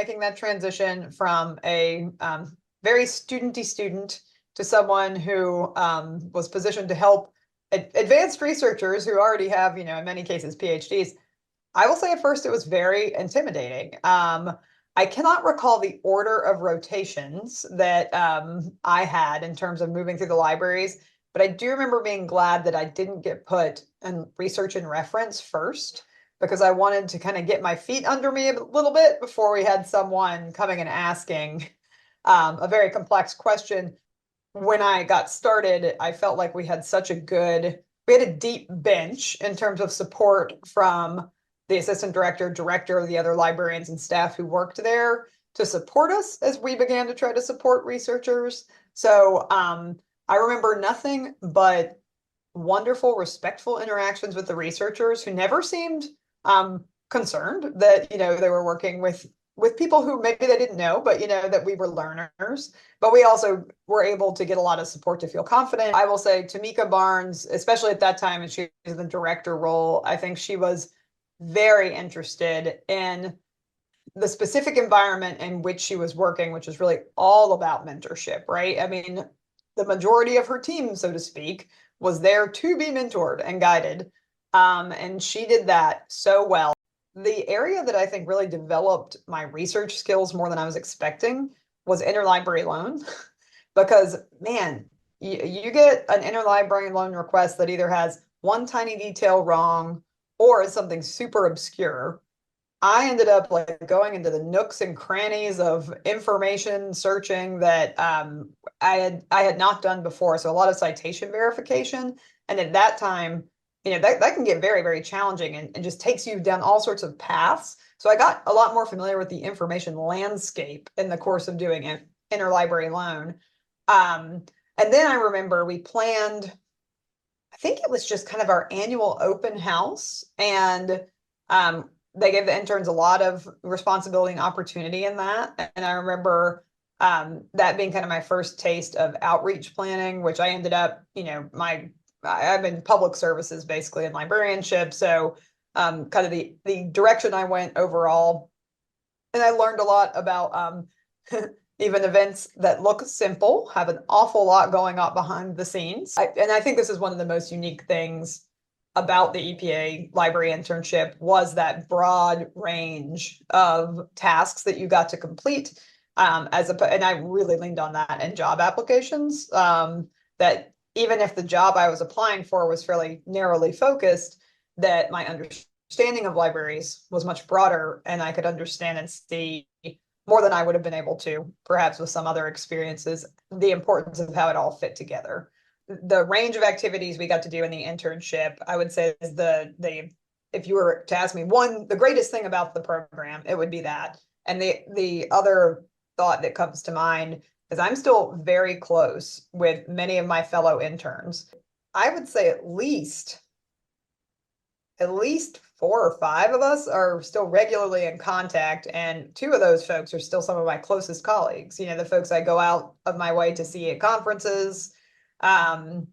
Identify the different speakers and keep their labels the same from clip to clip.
Speaker 1: making that transition from a very studenty student to someone who was positioned to help advanced researchers who already have, in many cases, PhDs. I will say at first it was very intimidating. I cannot recall the order of rotations that I had in terms of moving through the libraries, but I do remember being glad that I didn't get put in research and reference first because I wanted to kind of get my feet under me a little bit before we had someone coming and asking a very complex question. When I got started, I felt like we had a deep bench in terms of support from the assistant director, director of the other librarians and staff who worked there to support us as we began to try to support researchers. So I remember nothing but wonderful, respectful interactions with the researchers who never seemed concerned that, they were working with people who maybe they didn't know, but, that we were learners. But we also were able to get a lot of support to feel confident. I will say Tamika Barnes, especially at that time, and she was in the director role, I think she was very interested in the specific environment in which she was working, which is really all about mentorship, right? I mean, the majority of her team, so to speak, was there to be mentored and guided. And she did that so well. The area that I think really developed my research skills more than I was expecting was interlibrary loan. Because, man, you get an interlibrary loan request that either has one tiny detail wrong or is something super obscure. I ended up like going into the nooks and crannies of information searching that I had not done before. So a lot of citation verification. And at that time, that can get very, very challenging and just takes you down all sorts of paths. So I got a lot more familiar with the information landscape in the course of doing an interlibrary loan. And then I remember we planned, I think it was just kind of our annual open house, and they gave the interns a lot of responsibility and opportunity in that. And I remember that being kind of my first taste of outreach planning, which I ended up, I'm in public services basically in librarianship. So kind of the direction I went overall. And I learned a lot about even events that look simple have an awful lot going on behind the scenes. And I think this is one of the most unique things about the EPA library internship was that broad range of tasks that you got to complete. And I really leaned on that in job applications. That even if the job I was applying for was fairly narrowly focused, that my understanding of libraries was much broader, and I could understand and see more than I would have been able to, perhaps with some other experiences, the importance of how it all fit together. The range of activities we got to do in the internship, I would say is if you were to ask me the greatest thing about the program, it would be that. And the other thought that comes to mind is I'm still very close with many of my fellow interns. I would say at least 4 or 5 of us are still regularly in contact, and 2 of those folks are still some of my closest colleagues, the folks I go out of my way to see at conferences, and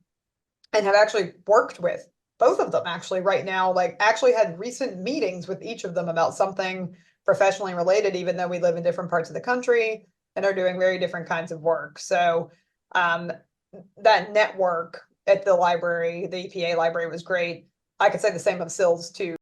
Speaker 1: have actually worked with both of them actually right now, like actually had recent meetings with each of them about something professionally related, even though we live in different parts of the country and are doing very different kinds of work. So that network at the library, the EPA library, was great. I could say the same of SILS too.